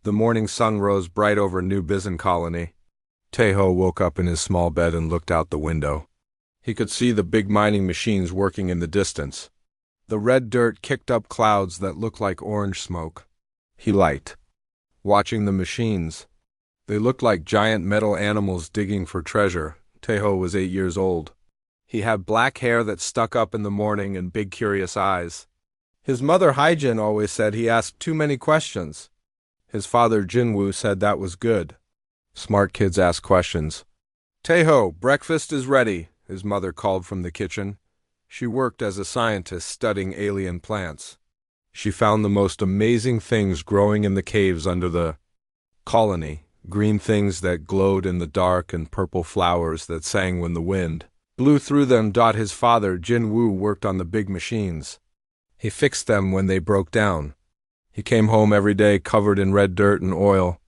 The morning sun rose bright over New Bizen colony. Tejo woke up in his small bed and looked out the window. He could see the big mining machines working in the distance. The red dirt kicked up clouds that looked like orange smoke. He liked watching the machines. They looked like giant metal animals digging for treasure. Tejo was 8 years old. He had black hair that stuck up in the morning and big curious eyes. His mother Haijin always said he asked too many questions. His father Jinwoo said that was good. Smart kids ask questions. "Tejo, breakfast is ready," his mother called from the kitchen. She worked as a scientist studying alien plants. She found the most amazing things growing in the caves under the colony, green things that glowed in the dark and purple flowers that sang when the wind blew through them. His father Jinwoo worked on the big machines. He fixed them when they broke down. He came home every day covered in red dirt and oil.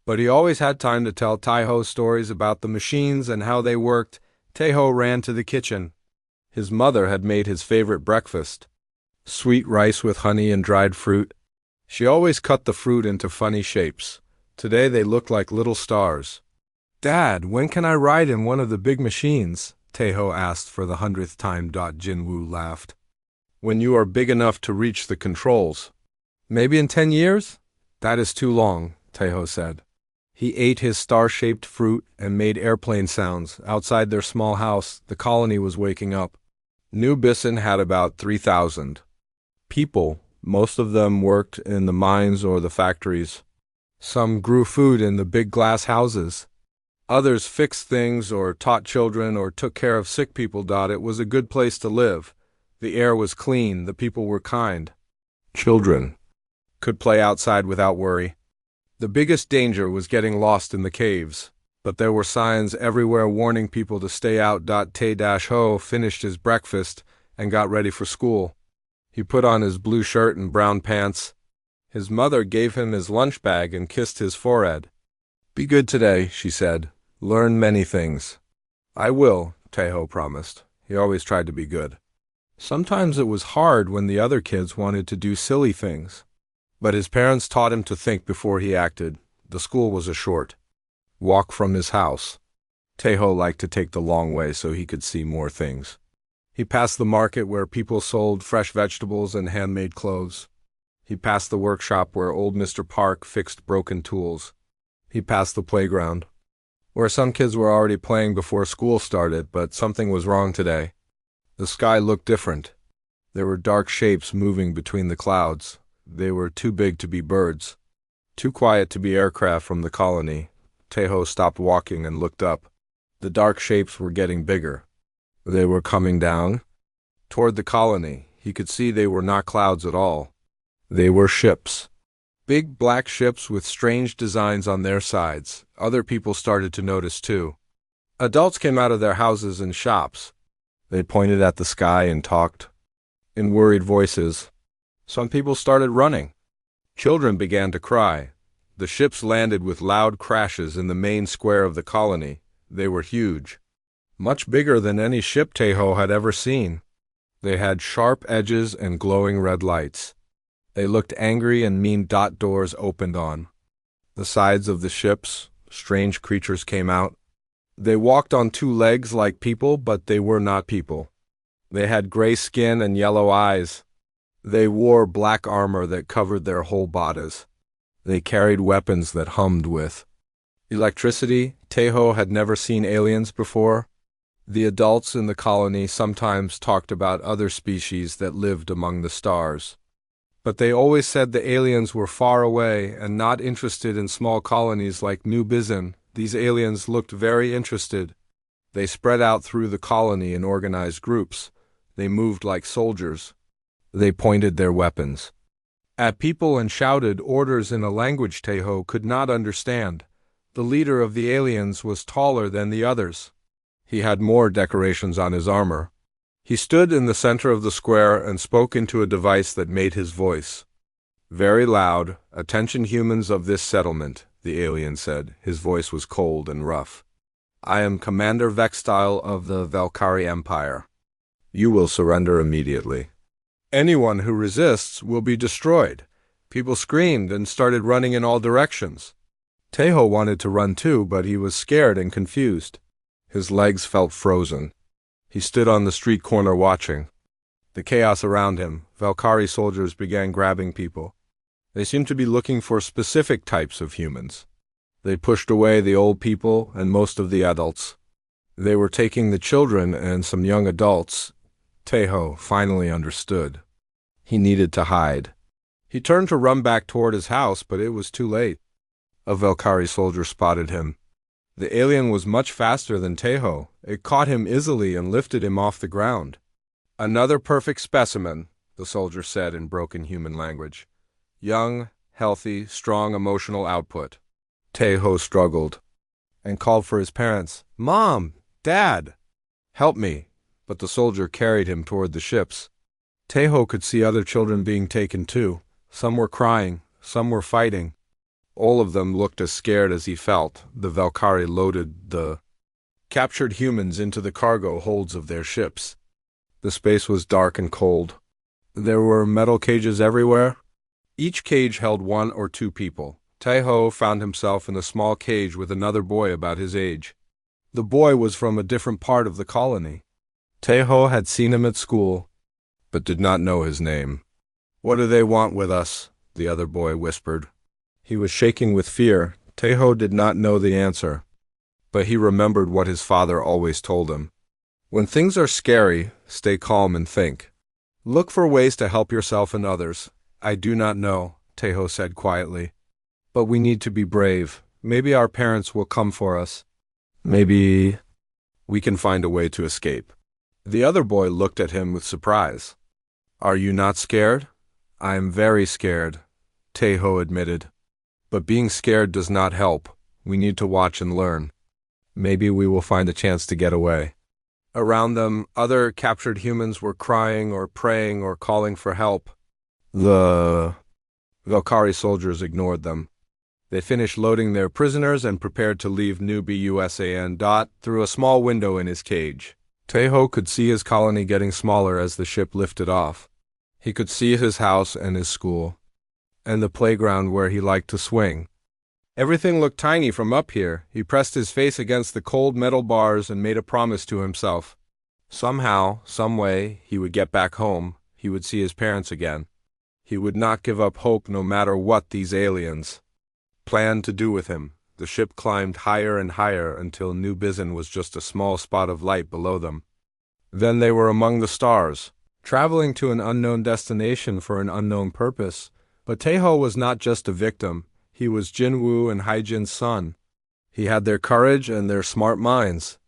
But he always had time to tell Tejo stories about the machines and how they worked. Tejo ran to the kitchen. His mother had made his favorite breakfast, sweet rice with honey and dried fruit. She always cut the fruit into funny shapes. Today they looked like little stars. "Dad, when can I ride in one of the big machines?" Tejo asked for the 100th time. Jinwoo laughed. "When you are big enough to reach the controls." "Maybe in 10 years? That is too long," Tejo said. He ate his star-shaped fruit and made airplane sounds. Outside their small house, the colony was waking up. New Bizen had about 3,000 people. Most of them worked in the mines or the factories. Some grew food in the big glass houses. Others fixed things or taught children or took care of sick people. It was a good place to live. The air was clean, the people were kind. Children could play outside without worry. The biggest danger was getting lost in the caves, but there were signs everywhere warning people to stay out. Tae-ho finished his breakfast and got ready for school. He put on his blue shirt and brown pants. His mother gave him his lunch bag and kissed his forehead. "Be good today," she said. "Learn many things." "I will," Tejo promised. He always tried to be good. Sometimes it was hard when the other kids wanted to do silly things. But his parents taught him to think before he acted. The school was a short walk from his house. Tejo liked to take the long way so he could see more things. He passed the market where people sold fresh vegetables and handmade clothes. He passed the workshop where old Mr. Park fixed broken tools. He passed the playground, where some kids were already playing before school started, but something was wrong today. The sky looked different. There were dark shapes moving between the clouds. They were too big to be birds, too quiet to be aircraft from the colony. Tejo stopped walking and looked up. The dark shapes were getting bigger. They were coming down toward the colony. He could see they were not clouds at all. They were ships. Big black ships with strange designs on their sides. Other people started to notice too. Adults came out of their houses and shops. They pointed at the sky and talked in worried voices. Some people started running. Children began to cry. The ships landed with loud crashes in the main square of the colony. They were huge, much bigger than any ship Tejo had ever seen. They had sharp edges and glowing red lights. They looked angry and mean. Doors opened on the sides of the ships. Strange creatures came out. They walked on 2 legs like people, but they were not people. They had gray skin and yellow eyes. They wore black armor that covered their whole bodies. They carried weapons that hummed with electricity. Tejo had never seen aliens before. The adults in the colony sometimes talked about other species that lived among the stars. But they always said the aliens were far away and not interested in small colonies like New Bizen. These aliens looked very interested. They spread out through the colony in organized groups. They moved like soldiers. They pointed their weapons at people and shouted orders in a language Tejo could not understand. The leader of the aliens was taller than the others. He had more decorations on his armor. He stood in the center of the square and spoke into a device that made his voice very loud. "Attention humans of this settlement," the alien said. His voice was cold and rough. "I am Commander Vextile of the Valkyrie Empire. You will surrender immediately. Anyone who resists will be destroyed. People screamed and started running in all directions. Teho wanted to run too, but he was scared and confused. His legs felt frozen. He stood on the street corner watching. The chaos around him, Valkyrie soldiers began grabbing people. They seemed to be looking for specific types of humans. They pushed away the old people and most of the adults. They were taking the children and some young adults. Teho finally understood. He needed to hide. He turned to run back toward his house, but it was too late. A Valkyrie soldier spotted him. The alien was much faster than Teho. It caught him easily and lifted him off the ground. "Another perfect specimen," the soldier said in broken human language. "Young, healthy, strong emotional output." Teho struggled and called for his parents. "Mom! Dad! Help me!" But the soldier carried him toward the ships. Teho could see other children being taken too. Some were crying, some were fighting. All of them looked as scared as he felt. The Valkyrie loaded the captured humans into the cargo holds of their ships. The space was dark and cold. There were metal cages everywhere. Each cage held 1 or 2 people. Teho found himself in a small cage with another boy about his age. The boy was from a different part of the colony. Teho had seen him at school, but did not know his name. "What do they want with us?" the other boy whispered. He was shaking with fear. Teho did not know the answer, but he remembered what his father always told him. "When things are scary, stay calm and think. Look for ways to help yourself and others." "I do not know," Teho said quietly. "But we need to be brave. Maybe our parents will come for us. Maybe we can find a way to escape." The other boy looked at him with surprise. "Are you not scared?" "I am very scared," Teho admitted. "But being scared does not help. We need to watch and learn. Maybe we will find a chance to get away." Around them, other captured humans were crying or praying or calling for help. The Valkyrie soldiers ignored them. They finished loading their prisoners and prepared to leave New BUSAN. Through a small window in his cage. Teho could see his colony getting smaller as the ship lifted off. He could see his house and his school, and the playground where he liked to swing. Everything looked tiny from up here. He pressed his face against the cold metal bars and made a promise to himself. Somehow, some way, he would get back home. He would see his parents again. He would not give up hope no matter what these aliens planned to do with him. The ship climbed higher and higher until New Bizin was just a small spot of light below them. Then they were among the stars, traveling to an unknown destination for an unknown purpose. But Teho was not just a victim. He was Jinwoo and Haijin's son. He had their courage and their smart minds.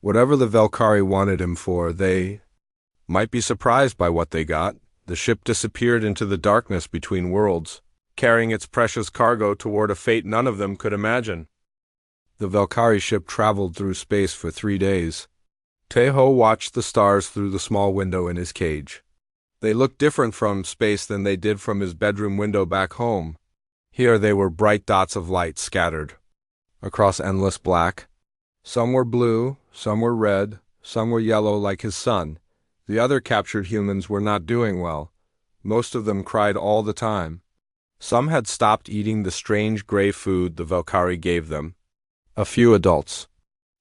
Whatever the Valkyrie wanted him for, they might be surprised by what they got. The ship disappeared into the darkness between worlds, carrying its precious cargo toward a fate none of them could imagine. The Valkyrie ship traveled through space for 3 days. Teho watched the stars through the small window in his cage. They looked different from space than they did from his bedroom window back home. Here they were bright dots of light scattered across endless black. Some were blue, some were red, some were yellow like his son. The other captured humans were not doing well. Most of them cried all the time. Some had stopped eating the strange gray food the Valkyrie gave them. A few adults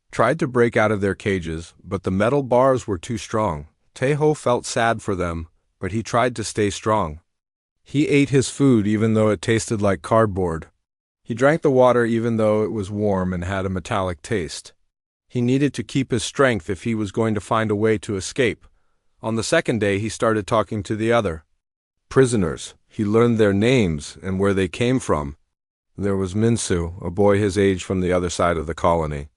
tried to break out of their cages, but the metal bars were too strong. Teho felt sad for them, but he tried to stay strong. He ate his food even though it tasted like cardboard. He drank the water even though it was warm and had a metallic taste. He needed to keep his strength if he was going to find a way to escape. On the second day, he started talking to the other prisoners. He learned their names and where they came from. There was Minsu, a boy his age from the other side of the colony.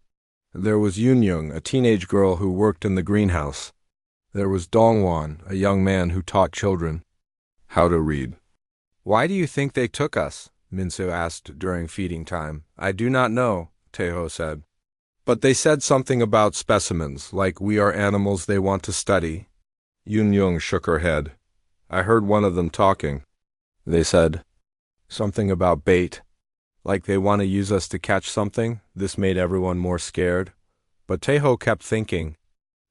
There was Yunyoung, a teenage girl who worked in the greenhouse. There was Dongwon, a young man who taught children how to read. "Why do you think they took us?" Minsu asked during feeding time. "I do not know," Teho said. "But they said something about specimens, like we are animals they want to study." Yunyoung shook her head. "I heard one of them talking. They said something about bait, like they want to use us to catch something." This made everyone more scared. But Teho kept thinking,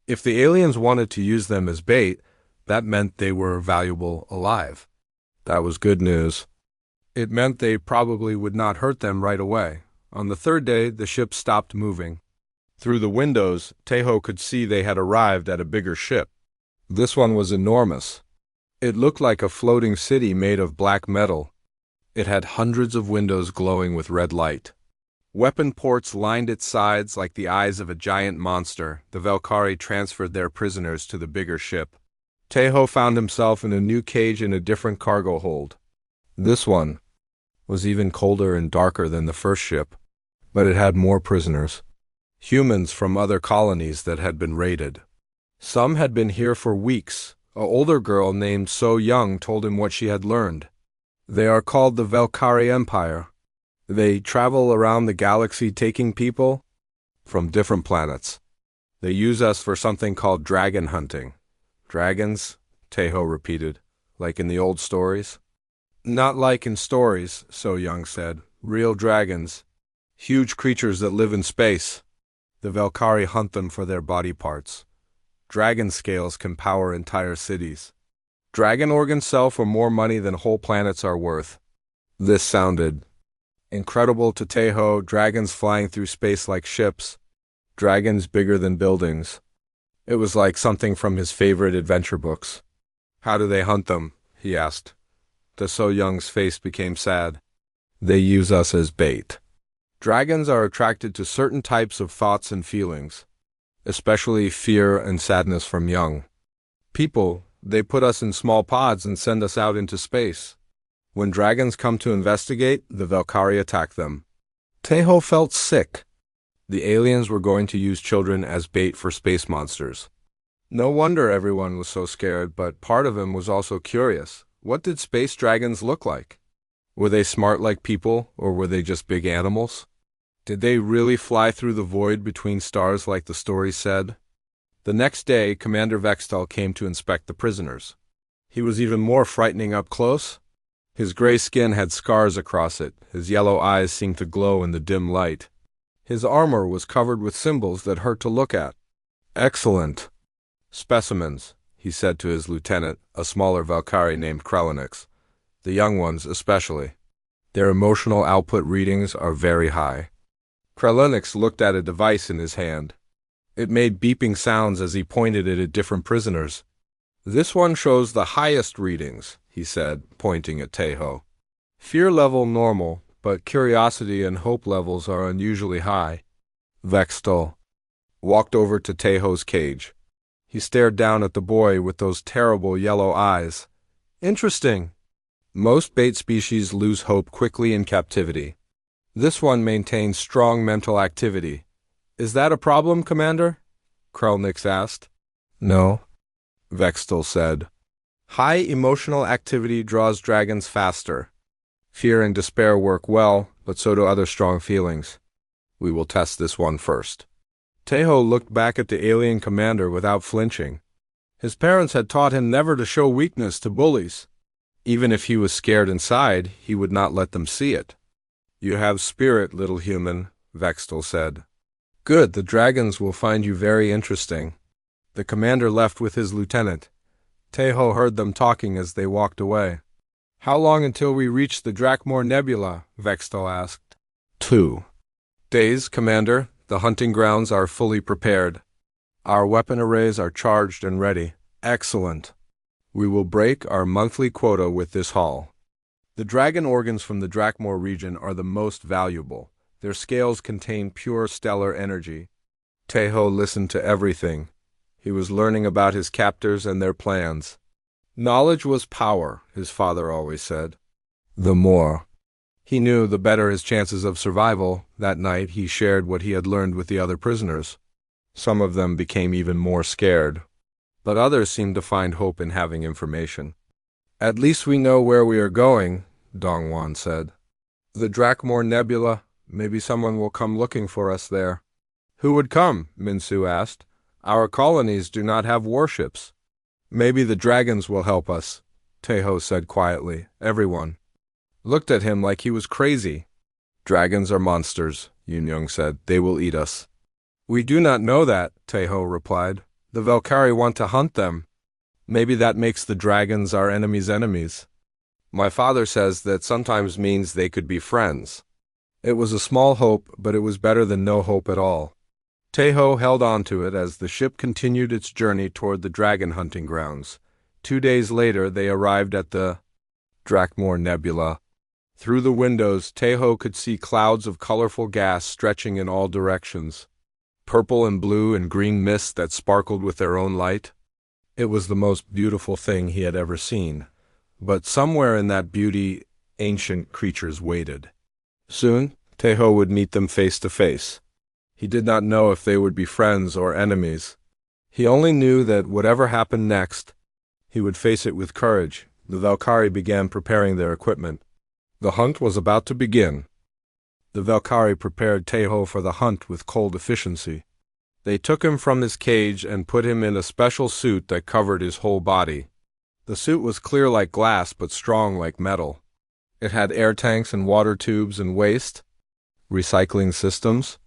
if the aliens wanted to use them as bait, that meant they were valuable alive. That was good news. It meant they probably would not hurt them right away. On the third day, the ship stopped moving. Through the windows, Tejo could see they had arrived at a bigger ship. This one was enormous. It looked like a floating city made of black metal. It had hundreds of windows glowing with red light. Weapon ports lined its sides like the eyes of a giant monster. The Valkyrie transferred their prisoners to the bigger ship. Tejo found himself in a new cage in a different cargo hold. This one was even colder and darker than the first ship, but it had more prisoners. Humans from other colonies that had been raided. Some had been here for weeks. An older girl named So Young told him what she had learned. They are called the Valkyrie Empire. They travel around the galaxy taking people from different planets. They use us for something called dragon hunting. Dragons? Tejo repeated. Like in the old stories? Not like in stories, So Young said. Real dragons. Huge creatures that live in space. The Valkyrie hunt them for their body parts. Dragon scales can power entire cities. Dragon organs sell for more money than whole planets are worth. This sounded incredible to Tejo. Dragons flying through space like ships. Dragons bigger than buildings. It was like something from his favorite adventure books. How do they hunt them? He asked. The So Young's face became sad. They use us as bait. Dragons are attracted to certain types of thoughts and feelings, especially fear and sadness from young people. They put us in small pods and send us out into space. When dragons come to investigate, the Valkyrie attack them. Tejo felt sick. The aliens were going to use children as bait for space monsters. No wonder everyone was so scared, but part of him was also curious. What did space dragons look like? Were they smart like people, or were they just big animals? Did they really fly through the void between stars like the story said? The next day, Commander Vextel came to inspect the prisoners. He was even more frightening up close. His gray skin had scars across it. His yellow eyes seemed to glow in the dim light. His armor was covered with symbols that hurt to look at. Excellent specimens, he said to his lieutenant, a smaller Valkyrie named Krellenix. The young ones especially. Their emotional output readings are very high. Krellenix looked at a device in his hand. It made beeping sounds as he pointed it at different prisoners. This one shows the highest readings, he said, pointing at Tejo. Fear level normal, but curiosity and hope levels are unusually high. Vextel walked over to Tejo's cage. He stared down at the boy with those terrible yellow eyes. Interesting. Most bait species lose hope quickly in captivity. This one maintains strong mental activity. Is that a problem, Commander? Krellenix asked. No, Vextel said. High emotional activity draws dragons faster. Fear and despair work well, but so do other strong feelings. We will test this one first. Tejo looked back at the alien commander without flinching. His parents had taught him never to show weakness to bullies. Even if he was scared inside, he would not let them see it. You have spirit, little human, Vextel said. Good, the dragons will find you very interesting. The commander left with his lieutenant. Tejo heard them talking as they walked away. How long until we reach the Drakmor Nebula? Vextel asked. 2 days, Commander. The hunting grounds are fully prepared. Our weapon arrays are charged and ready. Excellent. We will break our monthly quota with this haul. The dragon organs from the Drakmor region are the most valuable. Their scales contain pure stellar energy. Tejo listened to everything. He was learning about his captors and their plans. Knowledge was power, his father always said. The more he knew, the better his chances of survival. That night he shared what he had learned with the other prisoners. Some of them became even more scared, but others seemed to find hope in having information. At least we know where we are going, Dongwan said. The Drakmor Nebula. Maybe someone will come looking for us there. Who would come? Minsu asked. Our colonies do not have warships. Maybe the dragons will help us, Tejo said quietly. Everyone looked at him like he was crazy. Dragons are monsters, Yun-Young said. They will eat us. We do not know that, Tejo replied. The Valkyrie want to hunt them. Maybe that makes the dragons our enemies' enemies. My father says that sometimes means they could be friends. It was a small hope, but it was better than no hope at all. Teho held on to it as the ship continued its journey toward the dragon hunting grounds. 2 days later, they arrived at the Drakmor Nebula. Through the windows, Teho could see clouds of colorful gas stretching in all directions, purple and blue and green mists that sparkled with their own light. It was the most beautiful thing he had ever seen. But somewhere in that beauty, ancient creatures waited. Soon, Teho would meet them face to face. He did not know if they would be friends or enemies. He only knew that whatever happened next, he would face it with courage. The Valkyrie began preparing their equipment. The hunt was about to begin. The Valkyrie prepared Teho for the hunt with cold efficiency. They took him from his cage and put him in a special suit that covered his whole body. The suit was clear like glass but strong like metal. It had air tanks and water tubes and waste recycling systems.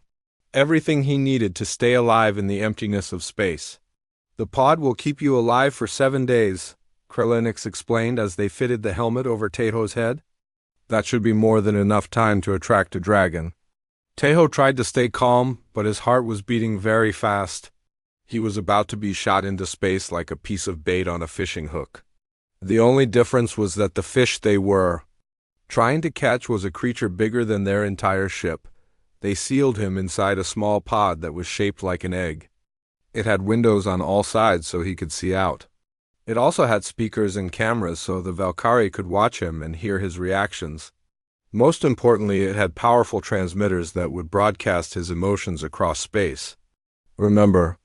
Everything he needed to stay alive in the emptiness of space. The pod will keep you alive for 7 days, Krelinix explained as they fitted the helmet over Teho's head. That should be more than enough time to attract a dragon. Teho tried to stay calm, but his heart was beating very fast. He was about to be shot into space like a piece of bait on a fishing hook. The only difference was that the fish they were trying to catch was a creature bigger than their entire ship. They sealed him inside a small pod that was shaped like an egg. It had windows on all sides so he could see out. It also had speakers and cameras so the Valkyrie could watch him and hear his reactions. Most importantly, it had powerful transmitters that would broadcast his emotions across space. "Remember,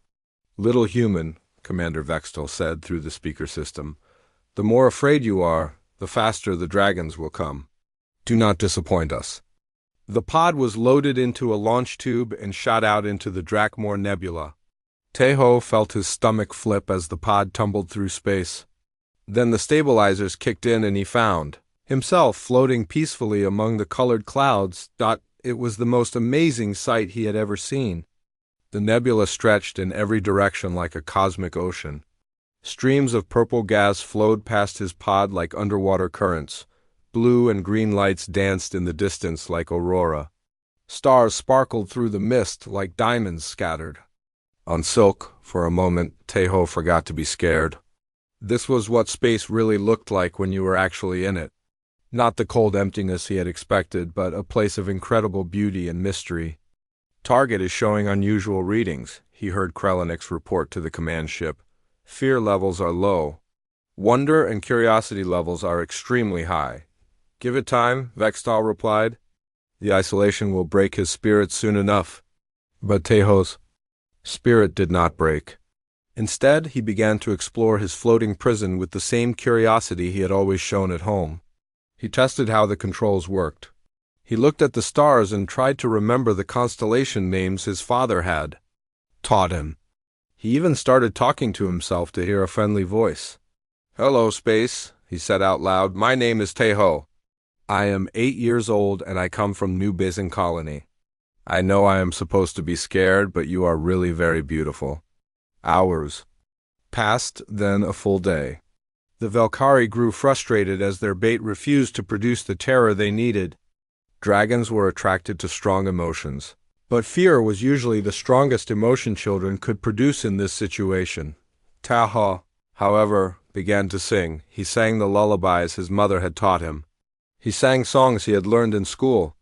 little human," Commander Vextel said through the speaker system, "the more afraid you are, the faster the dragons will come. Do not disappoint us." The pod was loaded into a launch tube and shot out into the Drakmor Nebula. Teho felt his stomach flip as the pod tumbled through space. Then the stabilizers kicked in and he found himself floating peacefully among the colored clouds. It was the most amazing sight he had ever seen. The nebula stretched in every direction like a cosmic ocean. Streams of purple gas flowed past his pod like underwater currents. Blue and green lights danced in the distance like aurora. Stars sparkled through the mist like diamonds scattered. On Silk, for a moment, Teho forgot to be scared. This was what space really looked like when you were actually in it. Not the cold emptiness he had expected, but a place of incredible beauty and mystery. "Target is showing unusual readings," he heard Krelinix report to the command ship. "Fear levels are low. Wonder and curiosity levels are extremely high." "Give it time," Vextal replied. "The isolation will break his spirit soon enough." But Teho's spirit did not break. Instead, he began to explore his floating prison with the same curiosity he had always shown at home. He tested how the controls worked. He looked at the stars and tried to remember the constellation names his father had taught him. He even started talking to himself to hear a friendly voice. "Hello, space," he said out loud. "My name is Teho. I am 8 years old and I come from New Basin Colony. I know I am supposed to be scared, but you are really very beautiful." Hours passed, then a full day. The Valkyrie grew frustrated as their bait refused to produce the terror they needed. Dragons were attracted to strong emotions, but fear was usually the strongest emotion children could produce in this situation. Taha, however, began to sing. He sang the lullabies his mother had taught him. He sang songs he had learned in school.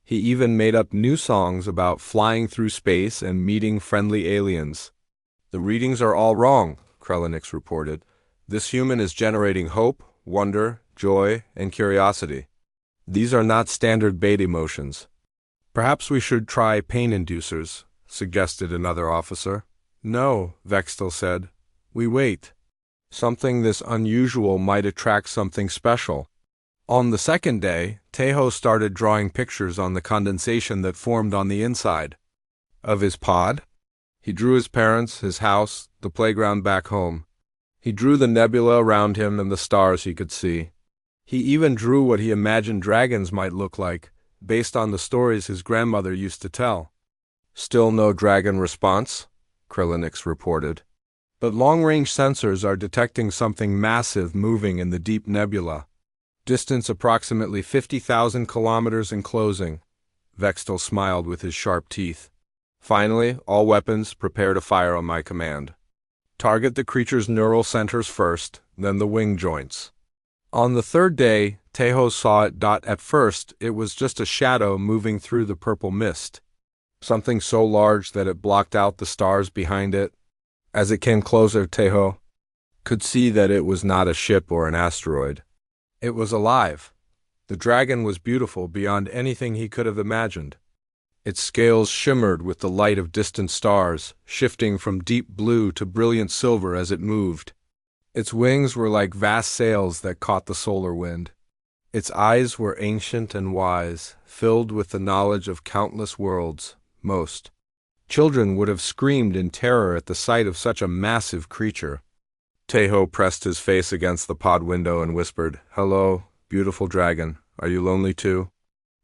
He even made up new songs about flying through space and meeting friendly aliens. "The readings are all wrong," Krelinix reported. "This human is generating hope, wonder, joy, and curiosity. These are not standard bait emotions." "Perhaps we should try pain inducers," suggested another officer. "No," Vextel said. "We wait. Something this unusual might attract something special." On the second day, Teho started drawing pictures on the condensation that formed on the inside of his pod. He drew his parents, his house, the playground back home. He drew the nebula around him and the stars he could see. He even drew what he imagined dragons might look like, based on the stories his grandmother used to tell. "Still no dragon response," Krelinix reported. "But long-range sensors are detecting something massive moving in the deep nebula." Distance approximately 50,000 kilometers enclosing. Vextel smiled with his sharp teeth. Finally, all weapons prepare to fire on my command. Target the creature's neural centers first, then the wing joints. On the third day, Tejo saw it. At first, it was just a shadow moving through the purple mist. Something so large that it blocked out the stars behind it. As it came closer, Tejo could see that it was not a ship or an asteroid. It was alive. The dragon was beautiful beyond anything he could have imagined. Its scales shimmered with the light of distant stars, shifting from deep blue to brilliant silver as it moved. Its wings were like vast sails that caught the solar wind. Its eyes were ancient and wise, filled with the knowledge of countless worlds. Most children would have screamed in terror at the sight of such a massive creature. Tejo pressed his face against the pod window and whispered, "Hello, beautiful dragon. Are you lonely too?"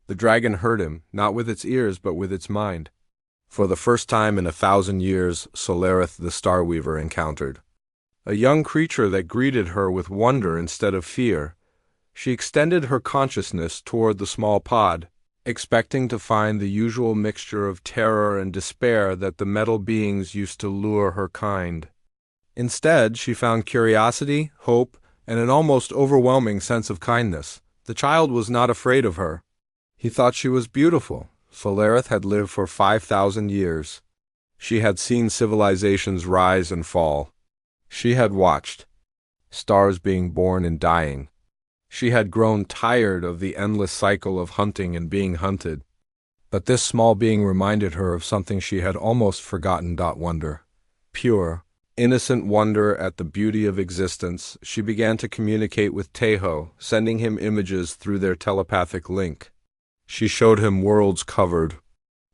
The dragon heard him, not with its ears but with its mind. For the first time in 1,000 years, Solarith the Starweaver encountered a young creature that greeted her with wonder instead of fear. She extended her consciousness toward the small pod, expecting to find the usual mixture of terror and despair that the metal beings used to lure her kind. Instead, she found curiosity, hope, and an almost overwhelming sense of kindness. The child was not afraid of her. He thought she was beautiful. Solarith had lived for 5,000 years. She had seen civilizations rise and fall. She had watched stars being born and dying. She had grown tired of the endless cycle of hunting and being hunted. But this small being reminded her of something she had almost forgotten. Wonder. Pure, innocent wonder at the beauty of existence. She began to communicate with Tejo, sending him images through their telepathic link. She showed him worlds covered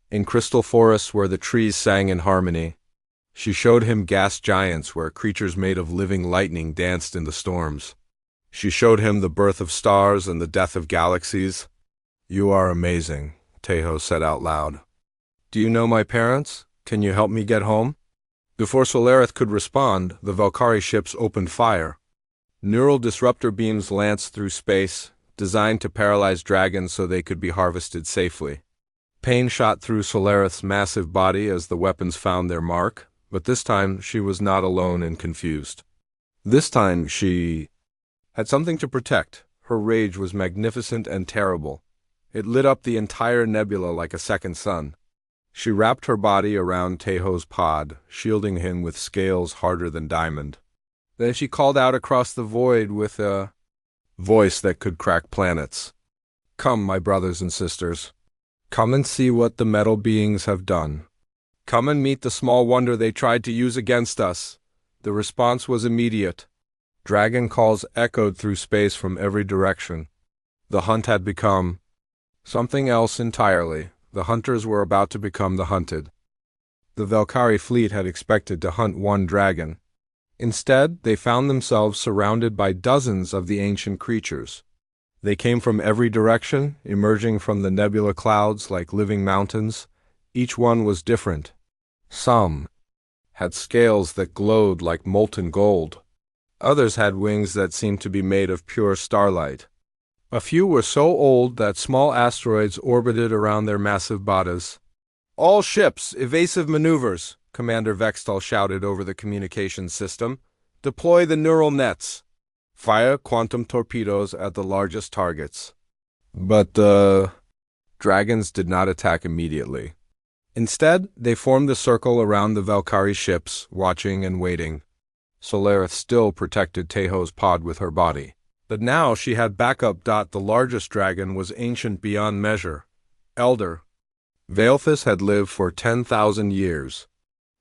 in crystal forests where the trees sang in harmony. She showed him gas giants where creatures made of living lightning danced in the storms. She showed him the birth of stars and the death of galaxies. "You are amazing," Tejo said out loud. "Do you know my parents? Can you help me get home?" Before Solarith could respond, the Valkyrie ships opened fire. Neural disruptor beams lanced through space, designed to paralyze dragons so they could be harvested safely. Pain shot through Solarith's massive body as the weapons found their mark, but this time she was not alone and confused. This time she had something to protect. Her rage was magnificent and terrible. It lit up the entire nebula like a second sun. She wrapped her body around Tejo's pod, shielding him with scales harder than diamond. Then she called out across the void with a voice that could crack planets. "Come, my brothers and sisters. Come and see what the metal beings have done. Come and meet the small wonder they tried to use against us." The response was immediate. Dragon calls echoed through space from every direction. The hunt had become something else entirely. The hunters were about to become the hunted. The Valkyrie fleet had expected to hunt one dragon. Instead, they found themselves surrounded by dozens of the ancient creatures. They came from every direction, emerging from the nebula clouds like living mountains. Each one was different. Some had scales that glowed like molten gold. Others had wings that seemed to be made of pure starlight. A few were so old that small asteroids orbited around their massive bodies. "All ships, evasive maneuvers," Commander Vextel shouted over the communications system. "Deploy the neural nets. Fire quantum torpedoes at the largest targets." But the dragons did not attack immediately. Instead, they formed a circle around the Valkyrie ships, watching and waiting. Solarith still protected Tejo's pod with her body. But now she had backup. The largest dragon was ancient beyond measure. Elder. Veilthus had lived for 10,000 years.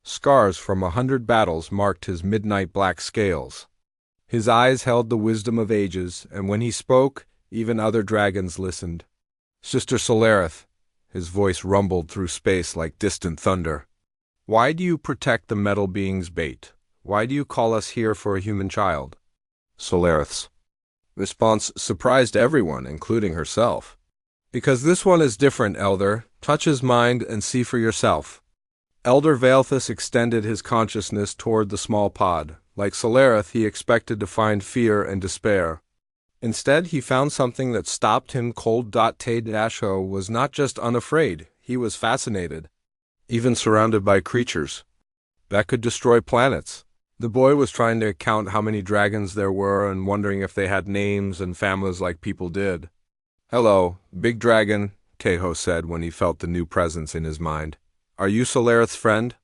Scars from 100 battles marked his midnight black scales. His eyes held the wisdom of ages, and when he spoke, even other dragons listened. "Sister Solarith," his voice rumbled through space like distant thunder. "Why do you protect the metal being's bait? Why do you call us here for a human child?" Solarith's response surprised everyone, including herself. "Because this one is different, Elder. Touch his mind and see for yourself." Elder Veilthus extended his consciousness toward the small pod. Like Solarith, he expected to find fear and despair. Instead, he found something that stopped him cold. Te-Ho was not just unafraid, he was fascinated, even surrounded by creatures that could destroy planets. The boy was trying to count how many dragons there were and wondering if they had names and families like people did. "Hello, big dragon," Te-Ho said when he felt the new presence in his mind. "Are you Solarith's friend?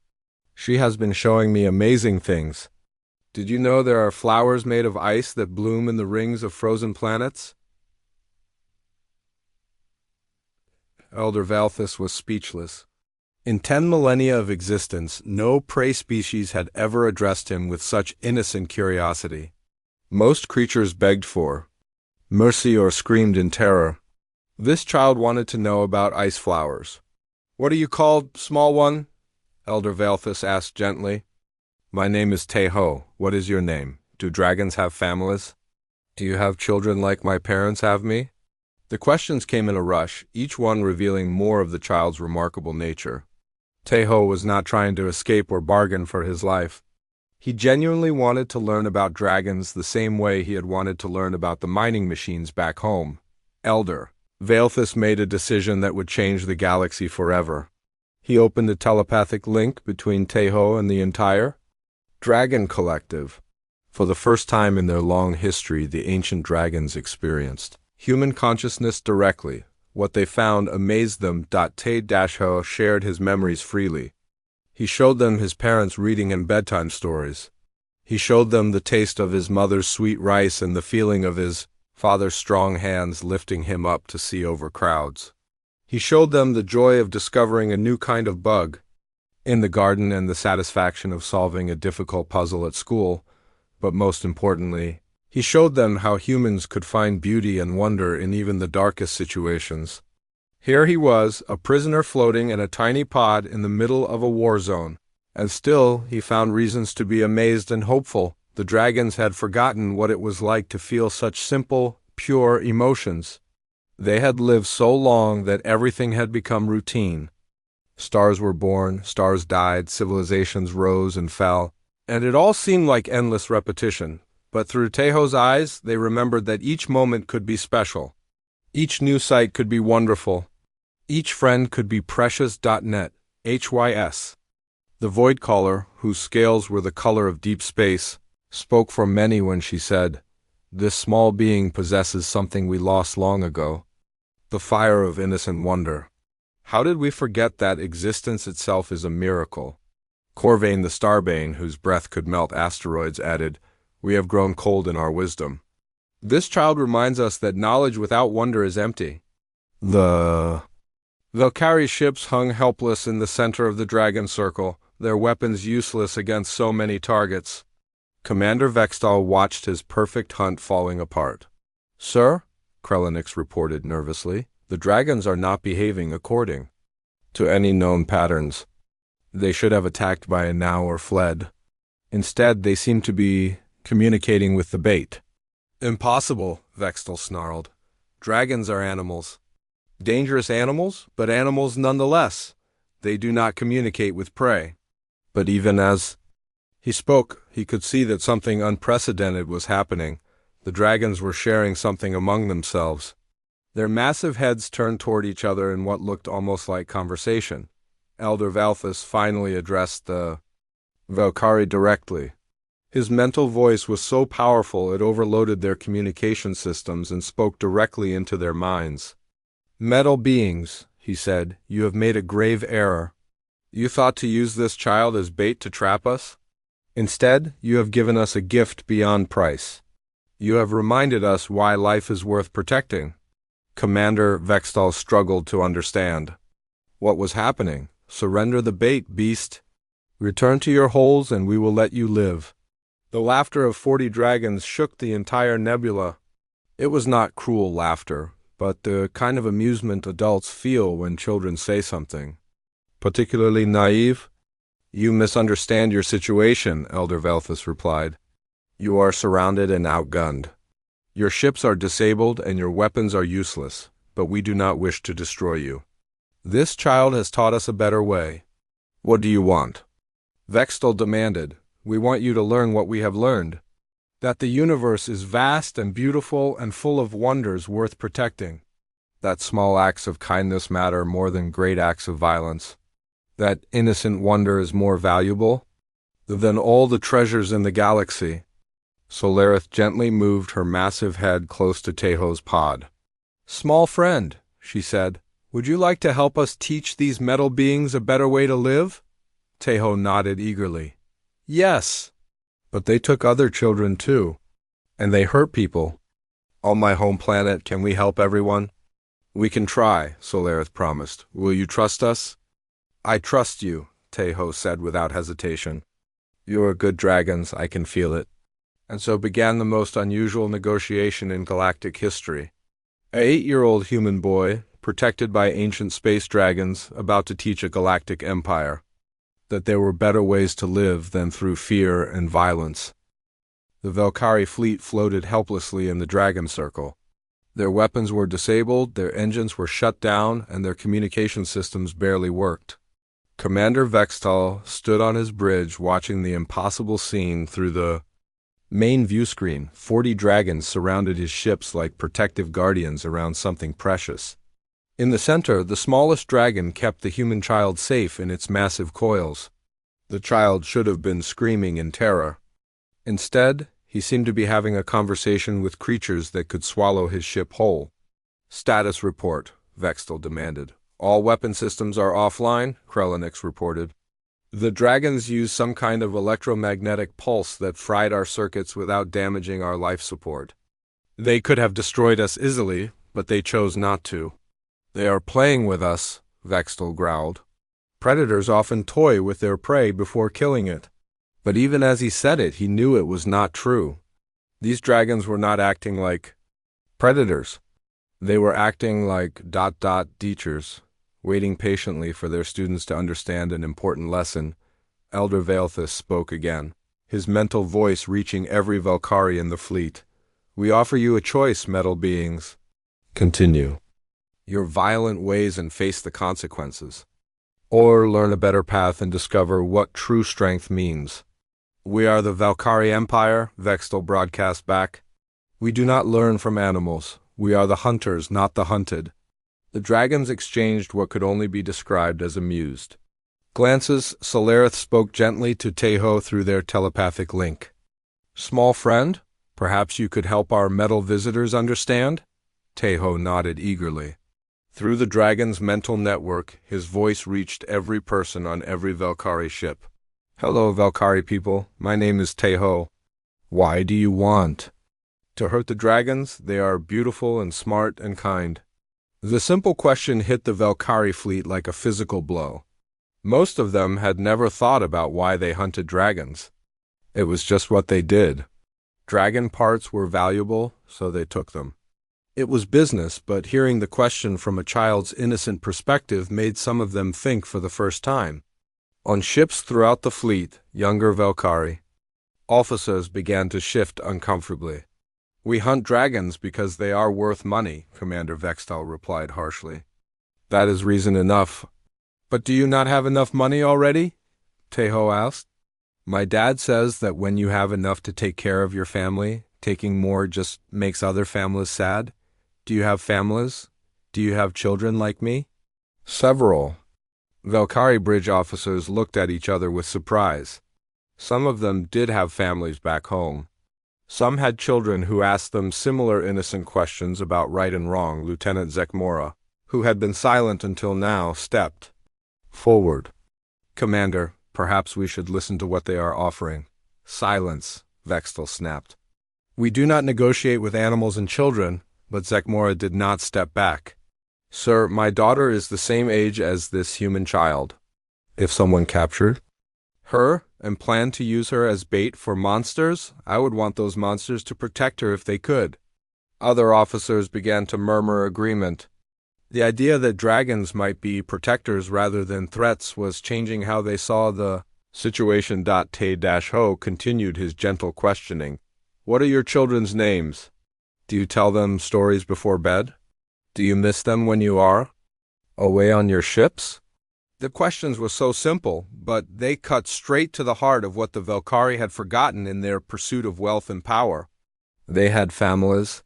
She has been showing me amazing things. Did you know there are flowers made of ice that bloom in the rings of frozen planets?" Elder Valthus was speechless. In 10 millennia of existence, no prey species had ever addressed him with such innocent curiosity. Most creatures begged for mercy or screamed in terror. This child wanted to know about ice flowers. "What are you called, small one?" Elder Valthus asked gently. "My name is Te-Ho. What is your name? Do dragons have families? Do you have children like my parents have me?" The questions came in a rush, each one revealing more of the child's remarkable nature. Te-Ho was not trying to escape or bargain for his life. He genuinely wanted to learn about dragons the same way he had wanted to learn about the mining machines back home. Elder Valthus made a decision that would change the galaxy forever. He opened a telepathic link between Te-Ho and the entire Dragon Collective. For the first time in their long history, the ancient dragons experienced human consciousness directly. What they found amazed them. Te-Ho shared his memories freely. He showed them his parents reading him bedtime stories. He showed them the taste of his mother's sweet rice and the feeling of his father's strong hands lifting him up to see over crowds. He showed them the joy of discovering a new kind of bug in the garden and the satisfaction of solving a difficult puzzle at school, but most importantly, he showed them how humans could find beauty and wonder in even the darkest situations. Here he was, a prisoner floating in a tiny pod in the middle of a war zone, and still he found reasons to be amazed and hopeful. The dragons had forgotten what it was like to feel such simple, pure emotions. They had lived so long that everything had become routine. Stars were born, stars died, civilizations rose and fell, and it all seemed like endless repetition. But through Te-Ho's eyes, they remembered that each moment could be special. Each new sight could be wonderful. Each friend could be precious. Net, HYS. The Void Caller, whose scales were the color of deep space, spoke for many when she said, "This small being possesses something we lost long ago, the fire of innocent wonder. How did we forget that existence itself is a miracle?" Corvain the Starbane, whose breath could melt asteroids, added, "We have grown cold in our wisdom. This child reminds us that knowledge without wonder is empty." The Valkyrie ships hung helpless in the center of the dragon circle, their weapons useless against so many targets. Commander Vextal watched his perfect hunt falling apart. "Sir," Krelenix reported nervously, "the dragons are not behaving according to any known patterns. They should have attacked by now or fled. Instead, they seem to be communicating with the bait." "Impossible," Vextal snarled. "Dragons are animals. Dangerous animals, but animals nonetheless. They do not communicate with prey." But even as he spoke, he could see that something unprecedented was happening. The dragons were sharing something among themselves. Their massive heads turned toward each other in what looked almost like conversation. Elder Valthus finally addressed the Valkyrie directly. His mental voice was so powerful it overloaded their communication systems and spoke directly into their minds. "Metal beings," he said, "you have made a grave error. You thought to use this child as bait to trap us? Instead, you have given us a gift beyond price. You have reminded us why life is worth protecting." Commander Vextal struggled to understand what was happening. "Surrender the bait, beast. Return to your holes and we will let you live." The laughter of 40 dragons shook the entire nebula. It was not cruel laughter, but the kind of amusement adults feel when children say something particularly naive. "You misunderstand your situation," Elder Valthus replied. "You are surrounded and outgunned. Your ships are disabled and your weapons are useless, but we do not wish to destroy you. This child has taught us a better way. What do you want?" Vextal demanded. "We want you to learn what we have learned." That the universe is vast and beautiful and full of wonders worth protecting. That small acts of kindness matter more than great acts of violence. That innocent wonder is more valuable than all the treasures in the galaxy. Solarith gently moved her massive head close to Teho's pod. "Small friend," she said, "would you like to help us teach these metal beings a better way to live?" Teho nodded eagerly. "Yes, but they took other children too, and they hurt people. On my home planet, can we help everyone?" "We can try," Solarith promised. "Will you trust us?" "I trust you," Teho said without hesitation. "You're good dragons, I can feel it." And so began the most unusual negotiation in galactic history. An 8-year-old human boy, protected by ancient space dragons, about to teach a galactic empire that there were better ways to live than through fear and violence. The Valkyrie fleet floated helplessly in the dragon circle. Their weapons were disabled, their engines were shut down, and their communication systems barely worked. Commander Vextal stood on his bridge watching the impossible scene through the main view screen. 40 dragons surrounded his ships like protective guardians around something precious. In the center, the smallest dragon kept the human child safe in its massive coils. The child should have been screaming in terror. Instead, he seemed to be having a conversation with creatures that could swallow his ship whole. "Status report," Vextal demanded. "All weapon systems are offline," Krelenix reported. "The dragons used some kind of electromagnetic pulse that fried our circuits without damaging our life support. They could have destroyed us easily, but they chose not to." "They are playing with us," Vextal growled. "Predators often toy with their prey before killing it." But even as he said it, he knew it was not true. These dragons were not acting like predators. They were acting like teachers, waiting patiently for their students to understand an important lesson. Elder Vaelthus spoke again, his mental voice reaching every Valkyrie in the fleet. "We offer you a choice, metal beings. Continue your violent ways and face the consequences, or learn a better path and discover what true strength means." "We are the Valkyrie Empire," Vextal broadcast back. "We do not learn from animals. We are the hunters, not the hunted." The dragons exchanged what could only be described as amused glances. Solarith spoke gently to Teho through their telepathic link. "Small friend, perhaps you could help our metal visitors understand?" Teho nodded eagerly. Through the dragon's mental network, his voice reached every person on every Valkyrie ship. "Hello, Valkyrie people. My name is Teho. Why do you want to hurt the dragons? They are beautiful and smart and kind." The simple question hit the Valkyrie fleet like a physical blow. Most of them had never thought about why they hunted dragons. It was just what they did. Dragon parts were valuable, so they took them. It was business, but hearing the question from a child's innocent perspective made some of them think for the first time. On ships throughout the fleet, younger Valkyrie officers began to shift uncomfortably. "We hunt dragons because they are worth money," Commander Vextal replied harshly. "That is reason enough." "But do you not have enough money already?" Teho asked. "My dad says that when you have enough to take care of your family, taking more just makes other families sad. Do you have families? Do you have children like me?" Several Valkyrie bridge officers looked at each other with surprise. Some of them did have families back home. Some had children who asked them similar innocent questions about right and wrong. Lieutenant Zekmora, who had been silent until now, stepped forward. "Commander, perhaps we should listen to what they are offering." "Silence," Vextal snapped. "We do not negotiate with animals and children," but Zekmora did not step back. "Sir, my daughter is the same age as this human child. If someone captured her and planned to use her as bait for monsters, I would want those monsters to protect her if they could." Other officers began to murmur agreement. The idea that dragons might be protectors rather than threats was changing how they saw the situation. Te-Ho continued his gentle questioning. "What are your children's names? Do you tell them stories before bed? Do you miss them when you are away on your ships?" The questions were so simple, but they cut straight to the heart of what the Velkari had forgotten in their pursuit of wealth and power. They had families.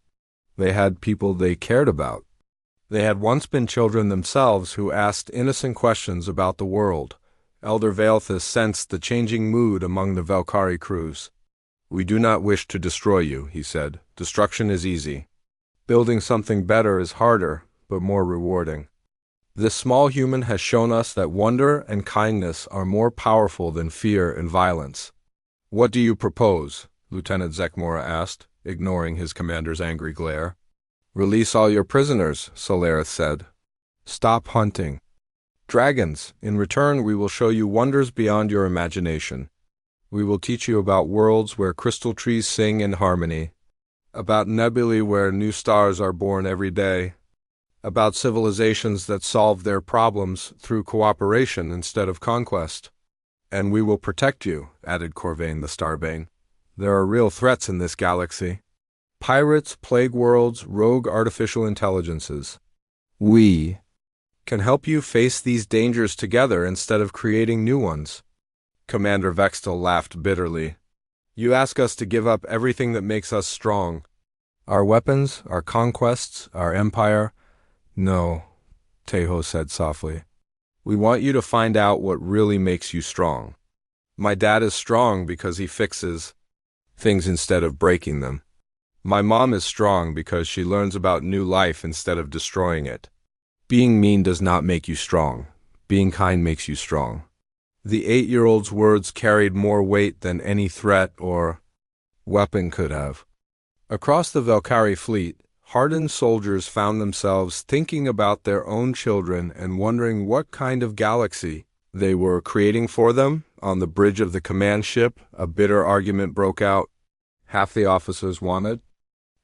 They had people they cared about. They had once been children themselves who asked innocent questions about the world. Elder Valthus sensed the changing mood among the Velkari crews. "We do not wish to destroy you," he said. "Destruction is easy. Building something better is harder, but more rewarding. This small human has shown us that wonder and kindness are more powerful than fear and violence." "What do you propose?" Lieutenant Zekmora asked, ignoring his commander's angry glare. "Release all your prisoners," Solarith said. "Stop hunting dragons. In return, we will show you wonders beyond your imagination. We will teach you about worlds where crystal trees sing in harmony, about nebulae where new stars are born every day, about civilizations that solve their problems through cooperation instead of conquest. And we will protect you," added Corvain the Starbane. "There are real threats in this galaxy. Pirates, plague worlds, rogue artificial intelligences. We can help you face these dangers together instead of creating new ones." Commander Vextel laughed bitterly. "You ask us to give up everything that makes us strong. Our weapons, our conquests, our empire. No," Teho said softly. "We want you to find out what really makes you strong. My dad is strong because he fixes things instead of breaking them. My mom is strong because she learns about new life instead of destroying it. Being mean does not make you strong. Being kind makes you strong." The 8-year-old's words carried more weight than any threat or weapon could have. Across the Velkari fleet, hardened soldiers found themselves thinking about their own children and wondering what kind of galaxy they were creating for them. On the bridge of the command ship, a bitter argument broke out. Half the officers wanted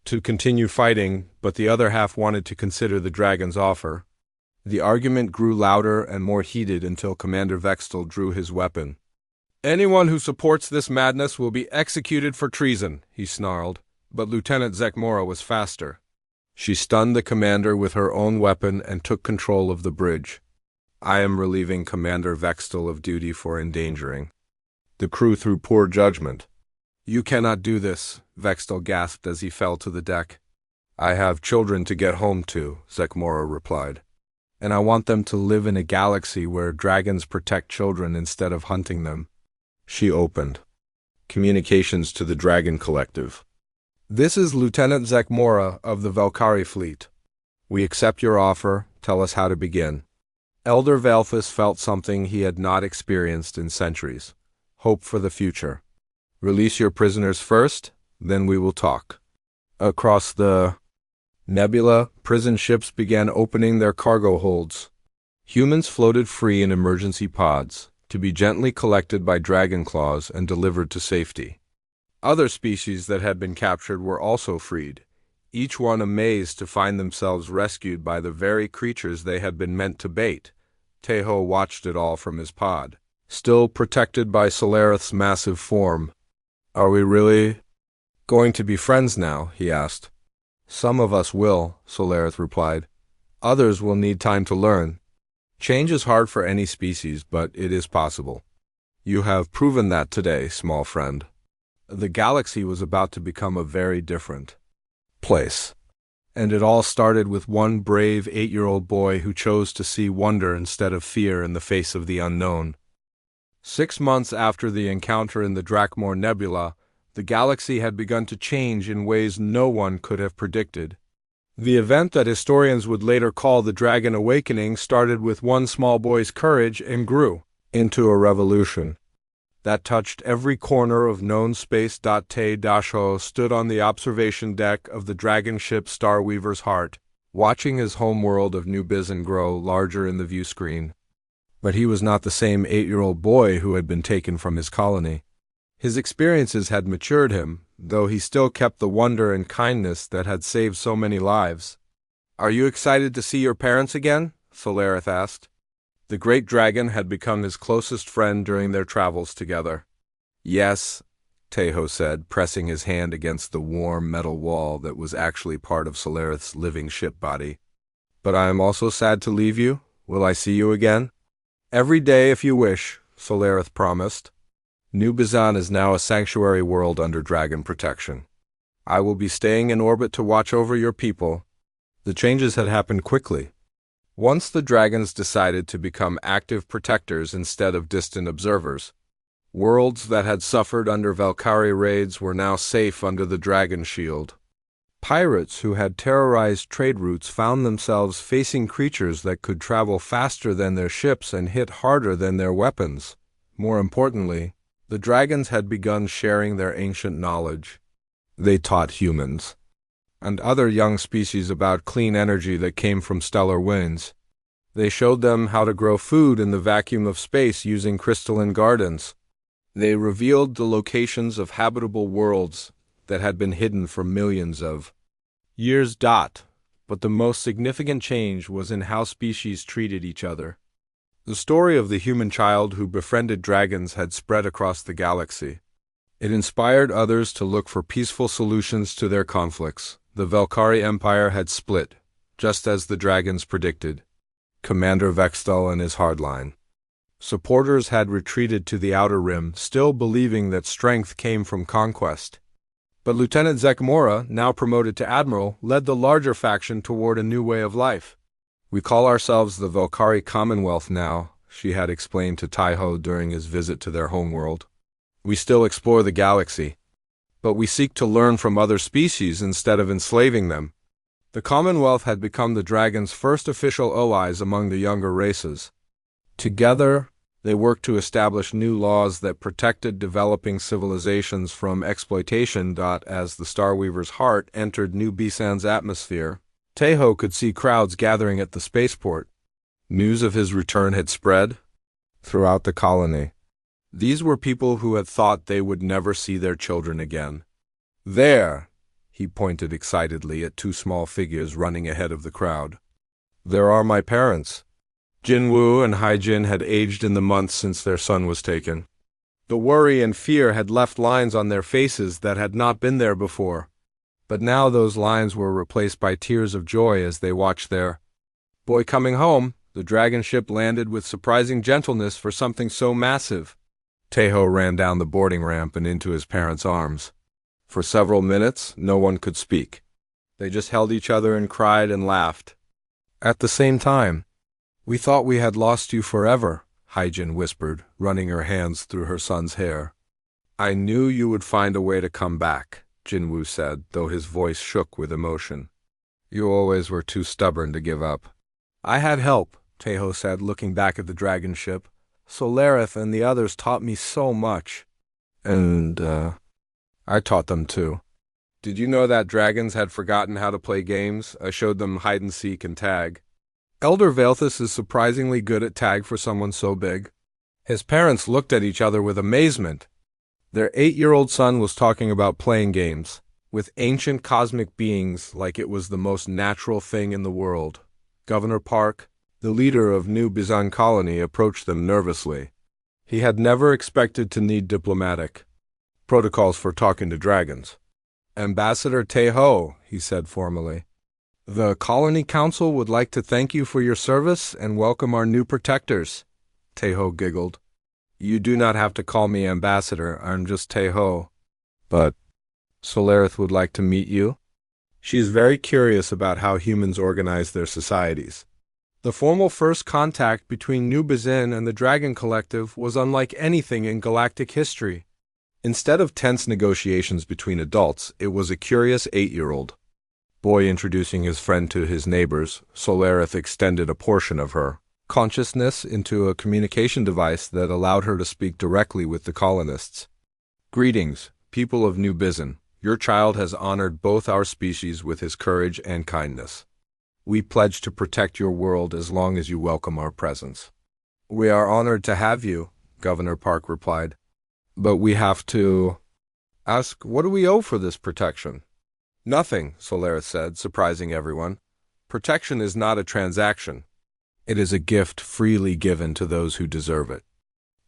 to continue fighting, but the other half wanted to consider the dragon's offer. The argument grew louder and more heated until Commander Vextel drew his weapon. "Anyone who supports this madness will be executed for treason," he snarled, but Lieutenant Zekmora was faster. She stunned the commander with her own weapon and took control of the bridge. "I am relieving Commander Vextel of duty for endangering the crew through poor judgment." "You cannot do this," Vextel gasped as he fell to the deck. "I have children to get home to," Zekmora replied. "And I want them to live in a galaxy where dragons protect children instead of hunting them." She opened communications to the Dragon Collective. "This is Lieutenant Zekmora of the Velkari fleet. We accept your offer. Tell us how to begin." Elder Valthus felt something he had not experienced in centuries. Hope for the future. "Release your prisoners first, then we will talk." Across the nebula, prison ships began opening their cargo holds. Humans floated free in emergency pods, to be gently collected by dragon claws and delivered to safety. Other species that had been captured were also freed, each one amazed to find themselves rescued by the very creatures they had been meant to bait. Teho watched it all from his pod, still protected by Solarith's massive form. "Are we really going to be friends now?" he asked. "Some of us will," Solarith replied. "Others will need time to learn. Change is hard for any species, but it is possible. You have proven that today, small friend." The galaxy was about to become a very different place. And it all started with one brave 8-year-old boy who chose to see wonder instead of fear in the face of the unknown. 6 months after the encounter in the Drakmor Nebula, the galaxy had begun to change in ways no one could have predicted. The event that historians would later call the Dragon Awakening started with one small boy's courage and grew into a revolution that touched every corner of known space. Te Dasho stood on the observation deck of the dragon ship Starweaver's Heart, watching his homeworld of New Bizin grow larger in the view screen. But he was not the same 8-year-old boy who had been taken from his colony. His experiences had matured him, though he still kept the wonder and kindness that had saved so many lives. "Are you excited to see your parents again?" Solarith asked. The great dragon had become his closest friend during their travels together. "Yes," Teho said, pressing his hand against the warm metal wall that was actually part of Solarith's living ship body. "But I am also sad to leave you. Will I see you again?" Every day if you wish, Solarith promised. New Bizan is now a sanctuary world under dragon protection. I will be staying in orbit to watch over your people. The changes had happened quickly. Once the dragons decided to become active protectors instead of distant observers, worlds that had suffered under Valkyrie raids were now safe under the dragon shield. Pirates who had terrorized trade routes found themselves facing creatures that could travel faster than their ships and hit harder than their weapons. More importantly, the dragons had begun sharing their ancient knowledge. They taught humans and other young species about clean energy that came from stellar winds. They showed them how to grow food in the vacuum of space using crystalline gardens. They revealed the locations of habitable worlds that had been hidden for millions of years. But the most significant change was in how species treated each other. The story of the human child who befriended dragons had spread across the galaxy. It inspired others to look for peaceful solutions to their conflicts. The Valkyrie Empire had split, just as the dragons predicted. Commander Vextel and his hardline supporters had retreated to the Outer Rim, still believing that strength came from conquest. But Lieutenant Zekmora, now promoted to Admiral, led the larger faction toward a new way of life. We call ourselves the Valkyrie Commonwealth now, she had explained to Taiho during his visit to their homeworld. We still explore the galaxy, but we seek to learn from other species instead of enslaving them. The Commonwealth had become the dragons' first official allies among the younger races. Together, they worked to establish new laws that protected developing civilizations from exploitation. As the Starweaver's heart entered New Bisan's atmosphere, Taiho could see crowds gathering at the spaceport. News of his return had spread throughout the colony. These were people who had thought they would never see their children again. There, he pointed excitedly at two small figures running ahead of the crowd. There are my parents. Jinwoo and Haijin had aged in the months since their son was taken. The worry and fear had left lines on their faces that had not been there before. But now those lines were replaced by tears of joy as they watched their boy coming home. The dragon ship landed with surprising gentleness for something so massive. Taiho ran down the boarding ramp and into his parents' arms. For several minutes, no one could speak. They just held each other and cried and laughed. At the same time, "We thought we had lost you forever," Haijin whispered, running her hands through her son's hair. "I knew you would find a way to come back," Jinwoo said, though his voice shook with emotion. "You always were too stubborn to give up." "I had help," Taiho said, looking back at the dragon ship. "Solarith and the others taught me so much." And, I taught them too. Did you know that dragons had forgotten how to play games? I showed them hide-and-seek and tag. Elder Valthus is surprisingly good at tag for someone so big. His parents looked at each other with amazement. Their 8-year-old son was talking about playing games with ancient cosmic beings like it was the most natural thing in the world. Governor Park, the leader of New Bizan Colony, approached them nervously. He had never expected to need diplomatic protocols for talking to dragons. "Ambassador Taiho," he said formally, "the Colony Council would like to thank you for your service and welcome our new protectors." Taiho giggled. "You do not have to call me ambassador, I'm just Taiho. But Solarith would like to meet you. She is very curious about how humans organize their societies." The formal first contact between New Bizin and the Dragon Collective was unlike anything in galactic history. Instead of tense negotiations between adults, it was a curious 8-year-old boy introducing his friend to his neighbors. Solarith extended a portion of her consciousness into a communication device that allowed her to speak directly with the colonists. "Greetings, people of New Bizin. Your child has honored both our species with his courage and kindness. We pledge to protect your world as long as you welcome our presence." "We are honored to have you," Governor Park replied. "But we have to ask, what do we owe for this protection?" "Nothing," Solarith said, surprising everyone. "Protection is not a transaction. It is a gift freely given to those who deserve it.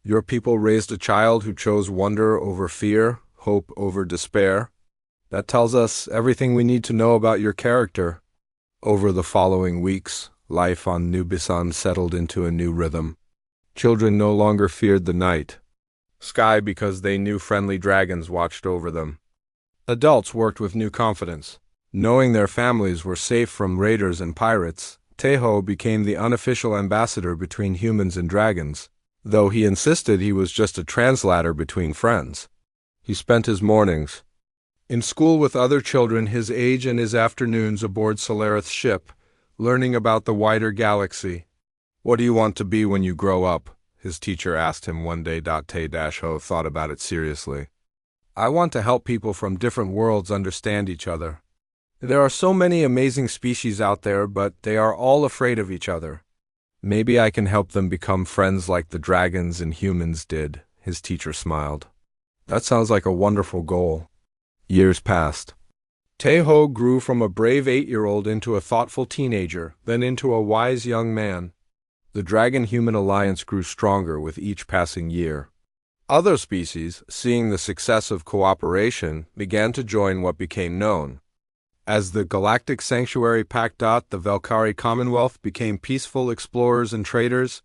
Your people raised a child who chose wonder over fear, hope over despair. That tells us everything we need to know about your character." Over the following weeks, life on New Bisan settled into a new rhythm. Children no longer feared the night sky because they knew friendly dragons watched over them. Adults worked with new confidence. Knowing their families were safe from raiders and pirates, Teho became the unofficial ambassador between humans and dragons, though he insisted he was just a translator between friends. He spent his mornings in school with other children his age and his afternoons aboard Solarith's ship, learning about the wider galaxy. "What do you want to be when you grow up?" his teacher asked him one day. Te-Ho thought about it seriously. "I want to help people from different worlds understand each other. There are so many amazing species out there, but they are all afraid of each other. Maybe I can help them become friends like the dragons and humans did," his teacher smiled. "That sounds like a wonderful goal." Years passed. Teho grew from a brave 8-year-old into a thoughtful teenager, then into a wise young man. The dragon-human alliance grew stronger with each passing year. Other species, seeing the success of cooperation, began to join what became known as the Galactic Sanctuary Pact. The Valkyrie Commonwealth became peaceful explorers and traders.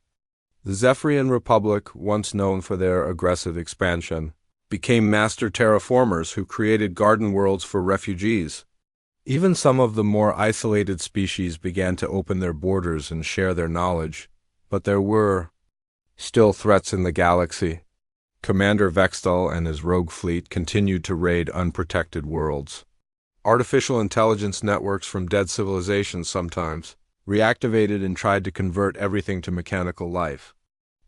The Zephyrian Republic, once known for their aggressive expansion, became master terraformers who created garden worlds for refugees. Even some of the more isolated species began to open their borders and share their knowledge, but there were still threats in the galaxy. Commander Vextal and his rogue fleet continued to raid unprotected worlds. Artificial intelligence networks from dead civilizations sometimes reactivated and tried to convert everything to mechanical life.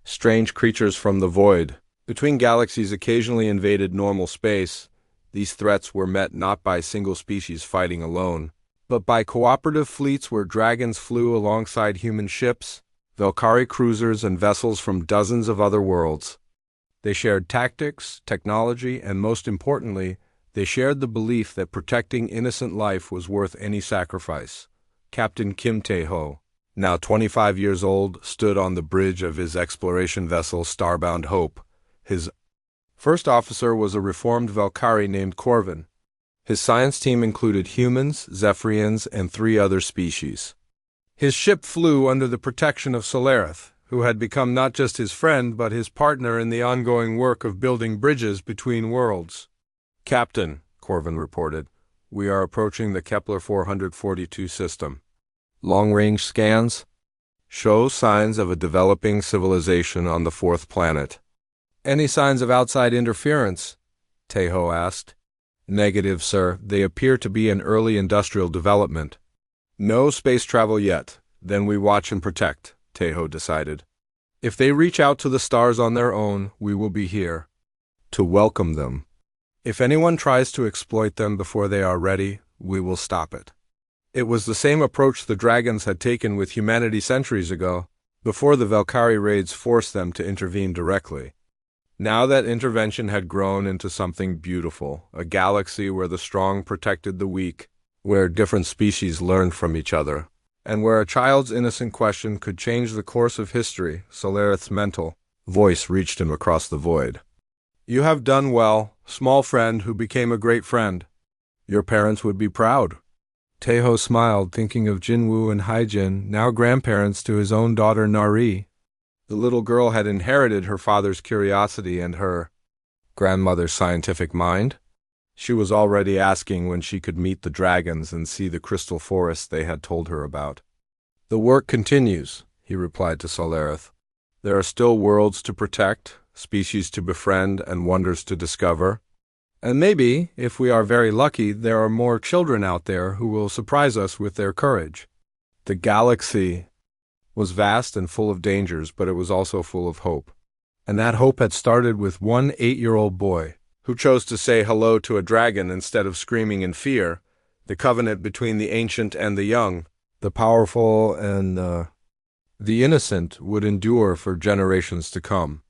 Strange creatures from the void between galaxies occasionally invaded normal space. These threats were met not by single species fighting alone, but by cooperative fleets where dragons flew alongside human ships, Valkyrie cruisers, and vessels from dozens of other worlds. They shared tactics, technology, and most importantly, they shared the belief that protecting innocent life was worth any sacrifice. Captain Kim Tae-ho, now 25 years old, stood on the bridge of his exploration vessel Starbound Hope. His first officer was a reformed Valkyrie named Corvin. His science team included humans, Zephyrians, and 3 other species. His ship flew under the protection of Solarith, who had become not just his friend but his partner in the ongoing work of building bridges between worlds. "Captain," Corvin reported, "we are approaching the Kepler 442 system. Long-range scans show signs of a developing civilization on the 4th planet." "Any signs of outside interference?" Teho asked. "Negative, sir. They appear to be an early industrial development." "No space travel yet. Then we watch and protect," Teho decided. "If they reach out to the stars on their own, we will be here to welcome them. If anyone tries to exploit them before they are ready, we will stop it." It was the same approach the dragons had taken with humanity centuries ago, before the Valkyrie raids forced them to intervene directly. Now that intervention had grown into something beautiful, a galaxy where the strong protected the weak, where different species learned from each other, and where a child's innocent question could change the course of history. Solarith's mental voice reached him across the void. "You have done well, small friend who became a great friend. Your parents would be proud." Teho smiled, thinking of Jinwoo and Haijin, now grandparents to his own daughter Nari. The little girl had inherited her father's curiosity and her grandmother's scientific mind. She was already asking when she could meet the dragons and see the crystal forest they had told her about. "The work continues," he replied to Solarith. "There are still worlds to protect, species to befriend, and wonders to discover. And maybe, if we are very lucky, there are more children out there who will surprise us with their courage." The galaxy was vast and full of dangers, but it was also full of hope. And that hope had started with one 8-year-old boy who chose to say hello to a dragon instead of screaming in fear. The covenant between the ancient and the young, the powerful and the innocent, would endure for generations to come.